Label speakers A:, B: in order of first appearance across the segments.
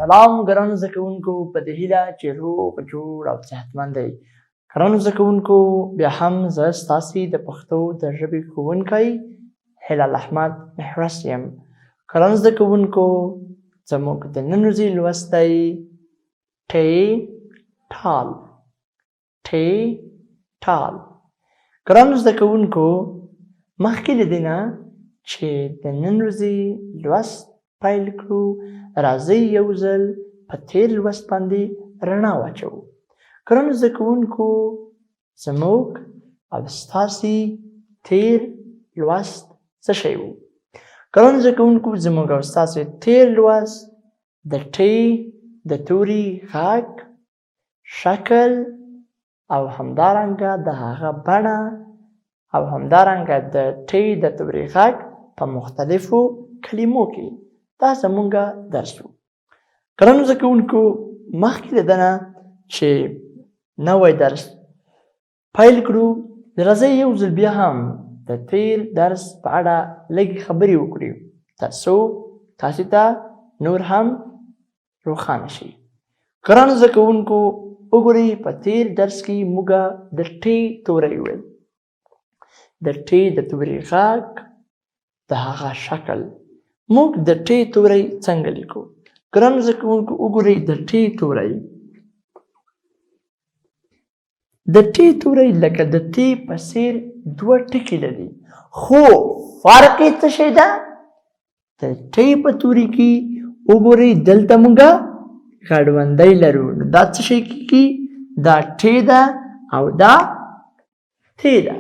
A: سلام ګرانو زده کوونکو، په دې هیله چې روغ جوړ او صحتمند دی. ګرانو زده کوونکو، بیا هم زه ستاسې د پښتو د ژبې ښوونکی هلال احمد محرس یم. ګرانو زده کوونکو، زموږ د نن ورځې لوست دی ټې ټال. ټې ټال. ګرانو زده کوونکو، مخکې له دې نه چې د نن ورځې لوست پیل کړو، راځئ یو ځل په تېر لوست باندې رڼا واچوو. ګرانو زده کوونکو، زموږ او ستاسې تېر لوست څه شی و؟ ګرانو زده کوونکو، زموږ او ستاسې تېر لوست د ټې د توري غږ، شکل او همدارنګه د هغه بڼه او همدارنګه د ټې د توري غږ په مختلفو کلمو کې دا زمونږ درس و. ګرانو زده کوونکو، مخکې له ده نه چې نوی درس پیل کړو، راځئ یو ځل بیا هم د تېر درس په اړه لږې خبرې وکړو، تر څو تاسې ته نور هم روښانه شي. ګرانو زده کوونکو، وګورئ په تېر درس کې موږ د ټې توری ویل، د ټې د توري غږ، د هغه شکل. موږ د ټې توری څنګه لیکو؟ ګرانو زده کوونکو، وګورئ د ټې توری. د ټې توری لکه د ټې په څېر دوه ټکي لري، خو فرق یې څه شی ده؟ د ټې په توري کې وګورئ دلته موږ غړوندی لرو، نو دا څه شی کېږي؟ دا ټې ده او دا ټې ده.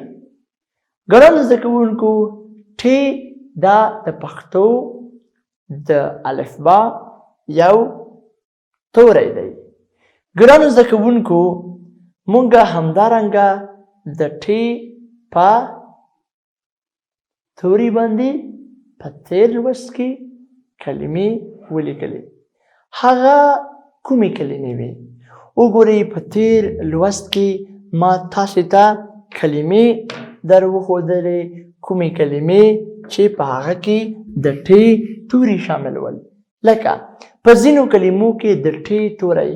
A: ګرانو زده کوونکو، ټې دا د پښتو د الفبا یو توری دی. ګرانو زده کوونکو، مونږ همدارنګه د ټې په توري باندې په تېر لوست کې کلمې ولیکلې. هغه کومې کلمې وې؟ وګورئ په تېر لوست کې ما تاسې ته کلمې در وښودلې، کومې کلمې چې په هغه کې د ټې توری شامل ول. لکه په ځینو کلمو کې د ټې توری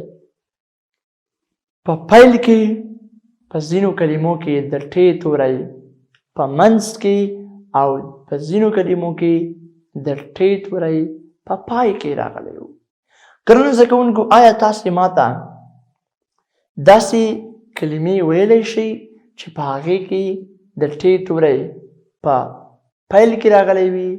A: په پیل کې، په ځینو کلمو کې د ټې توری په منځ کې، او په ځینو کلمو کې د ټې توری په پای کې راغلی و. ګرانو زده کوونکو، آیا تاسې ماته داسې کلمې ویلی شئ چې په هغې کې د ټې توری په پیل کې راغلی وي؟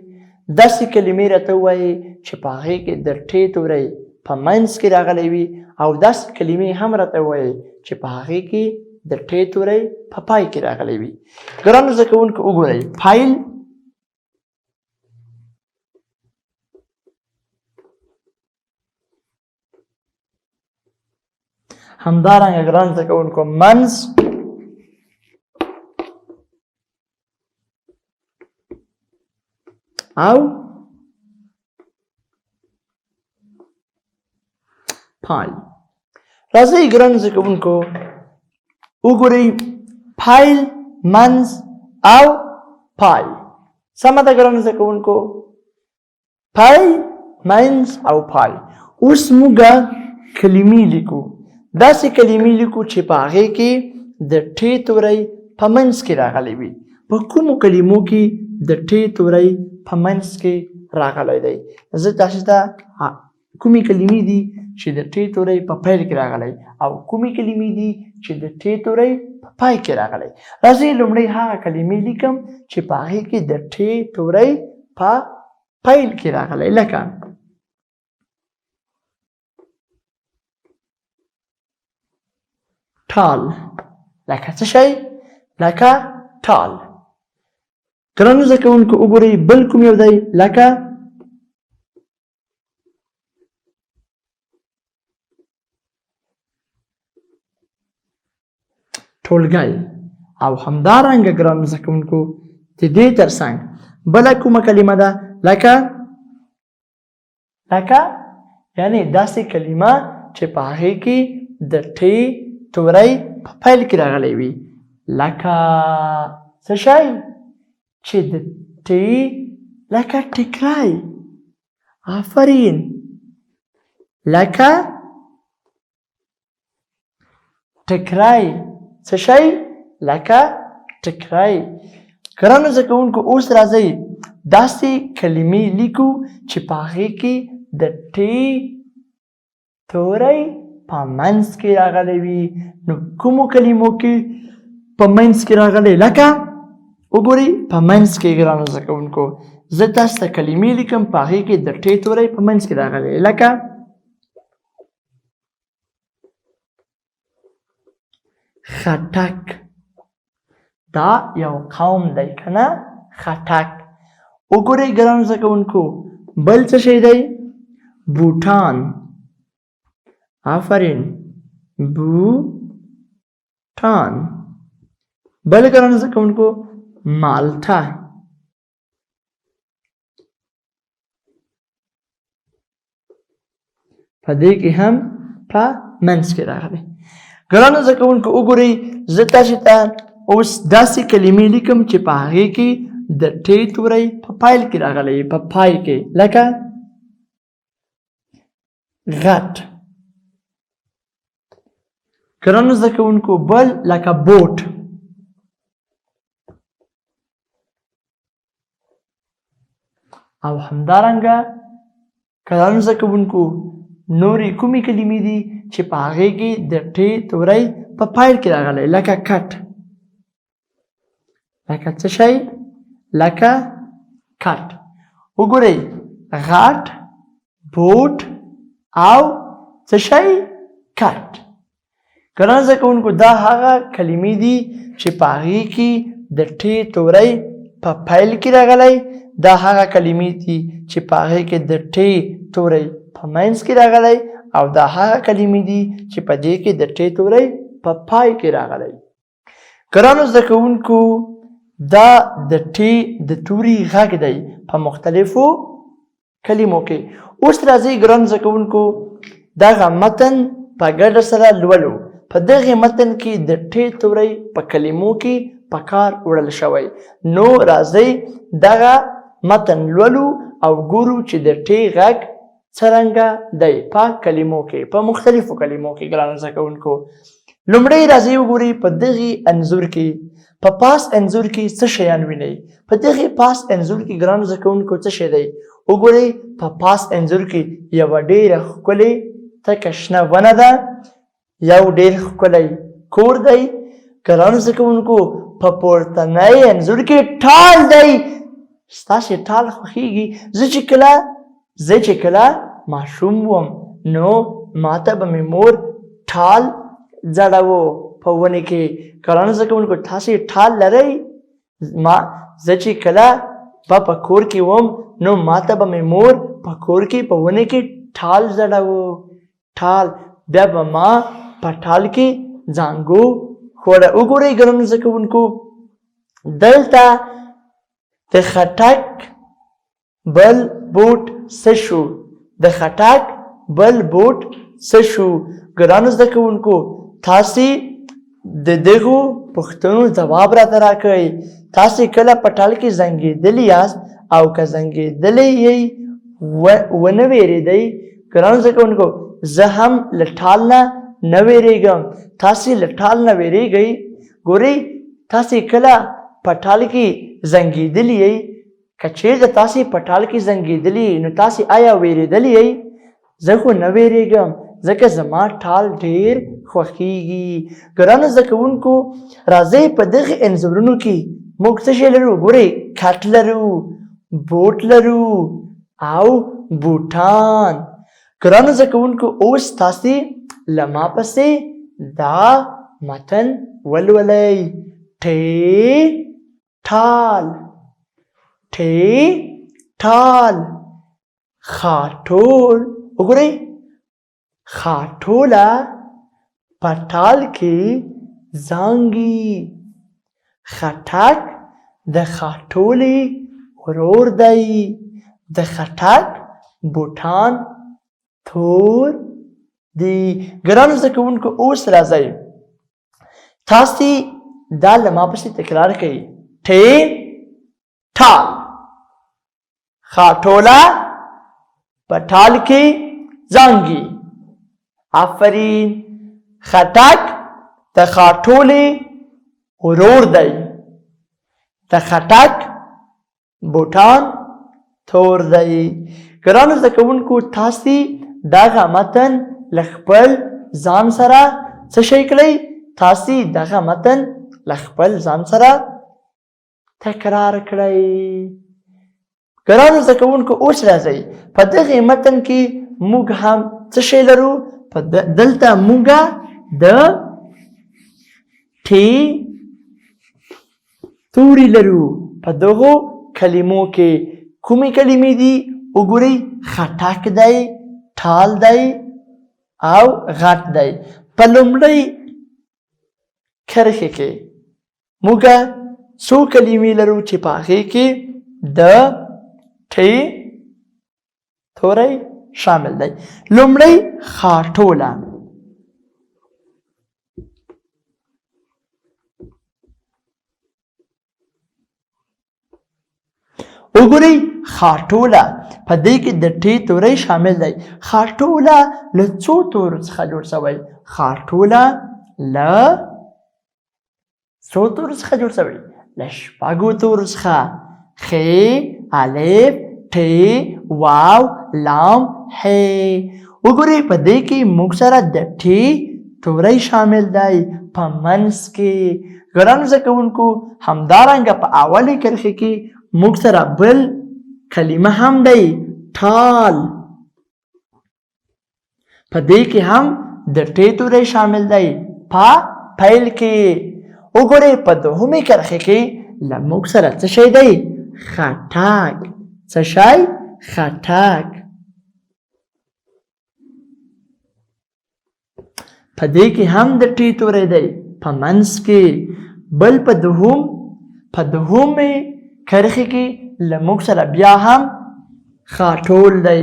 A: داسې کلمې راته ووایئ چې په هغې کې د ټې توری په منځ کې راغلی وي، او داسې کلمې هم راته ووایئ چې په هغې کې د ټې توری په پای کې راغلی وي. ګرانو زده کوونکو، وګورئ پیل، همدارنګه ګرانو زده کوونکو منځ، او پای. راځئ ګرانو زده کوونکو، وګورئ پیل، منځ او پای. سمه ده ګرانو زده کوونکو؟ پیل، منځ او پای. اوس موږ کلمې لیکو، داسې کلمې لیکو چې په هغې کې د ټې توری په منځ کې راغلی وي. په کومو کلمو کې د ټې توری په منځ کې راغلی دی؟ زه تاسې ته کومې کلمې دي چې د ټې توری په پیل کې راغلی، او کومې کلمې دي چې د ټې توری په پای کې راغلی؟ راځئ لومړی هغه کلمې لیکم چې په هغې کې د ټې توری په پیل کې راغلی. لکه ټال. لکه څه شی؟ لکه ټال. ګرانو زده کوونکو، وګورئ بل کوم یو دی؟ لکه ټولګی. او همدارنګه ګرانو زده کوونکو، د دې ترڅنګ بله کومه کلمه ده؟ لکه یعنې داسې کلمه چې په هغې کې د ټې توری په پیل کې راغلی وي. لکه څه شی؟ چې د ټې لکه ټیکری. آفرین. لکه ټکری. څه شی؟ لکه ټکری. ګرانو زده کوونکو اوس راځئ داسې کلمې لیکو چې په هغې کې د ټې توری په منځ کې راغلی وي. نو کومو کلمو کې په منځ کې راغلی؟ لکه وګورئ په منځ کې ګرانو زده کوونکو زه تاسو ته کلمې لیکم په هغې کې د ټې توری په منځ کې راغلی. لکه خټک. دا یو قوم دی که نه؟ خټک. وګورئ ګرانو زده کوونکو بل څه شی دی؟ بوټان. آفرین بوټان. بل ګرانو زده کوونکو مالټه. په دې کې هم په منځ کې راغلی. ګرانو زده کوونکو وګورئ زه تاسو ته اوس داسې کلمې لیکم چې په هغې کې د ټې توری په پایل کې راغلی په پای کې. لکه غټ. ګرانو زده کوونکو بل لکه بوټ. او همدارنګه ګرانو زده کوونکو نورې کومې کلمې دي چې په هغې کې د ټې توری په پایل کې راغلی؟ لکه کټ. لکه څه شی؟ لکه کټ. وګورئ غټ، بوټ او څه شی؟ کټ. ګرانو زده کوونکو دا هغه کلمې دي چې په هغې کې د ټې توری په پیل کې راغلی. دا هغه کلمې دي چې په هغې کې د ټې توری په منځ کې راغلی او دا هغه کلمې دي چې په دې کې د ټې توری په پای کې راغلی. ګرانو زده کوونکو دا د ټې د توري غږ دی په مختلفو کلمو کې. اوس راځئ ګرانو زده کوونکو دغه متن په ګډه سره لولو. په دغه متن کې د ټې توری په کلمو کې په کار وړل شوی. نو راځئ دغه متن لولو او ګورو چې د ټې غږ څرنګه دی په کلمو کې په مختلفو کلمو کې. ګرانو زده کوونکو لومړی راځئ وګورئ په دغه انځور کې په پاس انځور کې څه شیان وینئ؟ په دغه پاس انځور کې ګرانو زده کوونکو څه شی دی؟ وګورئ په پاس انځور کې یوه ډېره ښکلې تکه شنه ونه ده، یو ډېر ښکلی کور دی. ګرانو زده کوونکو په پورتنی انځور کې ټال دی. ستاسې ټال خوښیږي؟ زه چې کله ماشوم وم نو ماته به مې مور ټال ځړاوه په ونې کې. ګرانو زده کوونکو تاسې ټال لرئ؟ زه چې کله په کور کې وم نو ماته به مې مور په کور کې په ونې کې ټال ځړاوه. ټال بیا به ما په ټال کې زانګو خوړه. وګورئ ګرانو زده کوونکو دلته د خټک بل بوټ څه شو؟ د خټک بل بوټ څه شو؟ ګرانو زده کوونکو تاسې د دغو پوښتنو ځواب راته راکړئ. تاسې کله په ټال کې زنګېدلي یاست او که زنګېدلی یئ ونه وېرېدئ؟ ګرانو زده کوونکو زه هم له ټال نه وېرېږم. تاسې له ټال نه وېرېږئ؟ ګورئ تاسې کله په ټال کې زنګېدلي یئ؟ که چېرته تاسې په ټال کې زنګېدلي یئ نو تاسې آیا وېرېدلي یئ؟ زه خو نه وېرېږم ځکه زما ټال ډېر خوښیږي. ګرانو زده کوونکو راځئ په دغې انځورونو کې موږ څه شی لرو؟ ګورئ کټ لرو، بوټ لرو او بوټان. ګرانو زده کوونکو اوس تاسې له ما پسې دا متن ولولئ. ټال، ټال، خاټول. وګورئ خاټوله په ټال کې زانګي. خټک د خاټولې ورور دی. د خټک بوټان تور دي. ګرانو زده کوونکو اوس راځئ تاسې دا له ما پسې تکرار کړئ. ټال، خاټوله په ټال کې زانګي. آفرین. خټک د خاټولې ورور دی. د خټک بوټان تور دی. ګرانو زده کوونکو تاسې دغه متن له خپل ځان سره څه شی کړئ؟ تاسې دغه متن له خپل ځان سره تکرار کړئ. ګرانو زده کوونکو اوس راځئ په دغې متن کې موږ هم څه شی لرو؟ دلته موږ د ټ توري لرو. په دغو کلمو کې کومې کلمې دي؟ وګورئ، خټک دی، ټال دی او غټ دی. په لومړۍ کرښې کې موږ څو کلمې لرو چې په هغې کې د ټ توری شامل دی. لومړی خاټوله. وګورئ، خاټوله په دې کې د ټ توری شامل دی. خاټوله له څو تورو څخه جوړ شوی؟ خاټوله له څو تورو څخه جوړ شوی؟ له شپږو تورو څخه. خ، الف، ټ، واو، لام، ح. وګورئ په دې کې موږ سره د ټ توری شامل دی په منځ کې. ګرانو زده کوونکو همدارنګه په اولې کرښې کې موږ سره بل کلمه هم دی، ټال. په دې کې هم د ټ توری شامل دی په پیل کې. وګورئ په دوهمې کرښې کې له موږ سره څه شی دی؟ خټک. څه شی؟ خټک. په دې کې هم د ټ توری دی په منځ کې. بل په دوهمې کرښې کې له موږ سره بیا هم خاټول دی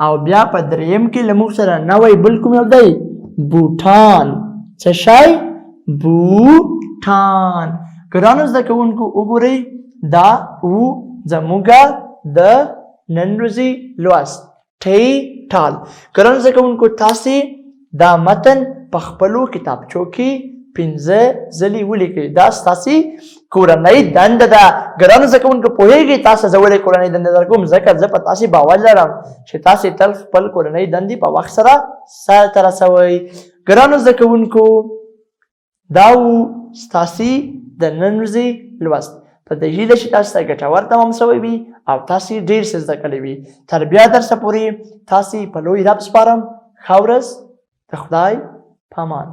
A: او بیا په دریم کې له موږ سره نوی بل کوم یو دی؟ بوټان. څه شی؟ بوټان. ګرانو زده کوونکو وګورئ دا زموږ د نن ورځې لوست ټ ټال. ګرانو زده کوونکو تاسې دا متن په خپلو کتابچو کې 5 ځلې ولیکئ. دا ستاسې کورنۍ دنده ده. ګرانو زده کوونکو پوهېږئ تاسو زه ولې کورنۍ دنده درکوم؟ ځکه زه په تاسې باور لرم چې تاسې تل خپل کورنۍ دندې په وخت سره سرته رسوئ. ګرانو زده کوونکو دا ستاسې د نن ورځې لوست. په دې هیله چې تاسو ته ګټور تمام شوی وي او تاسې ډېر څه زده کړی وي. تر بیا درسه پورې تاسې په لوی رب سپارم. ښه ورځ. د خدای په امان.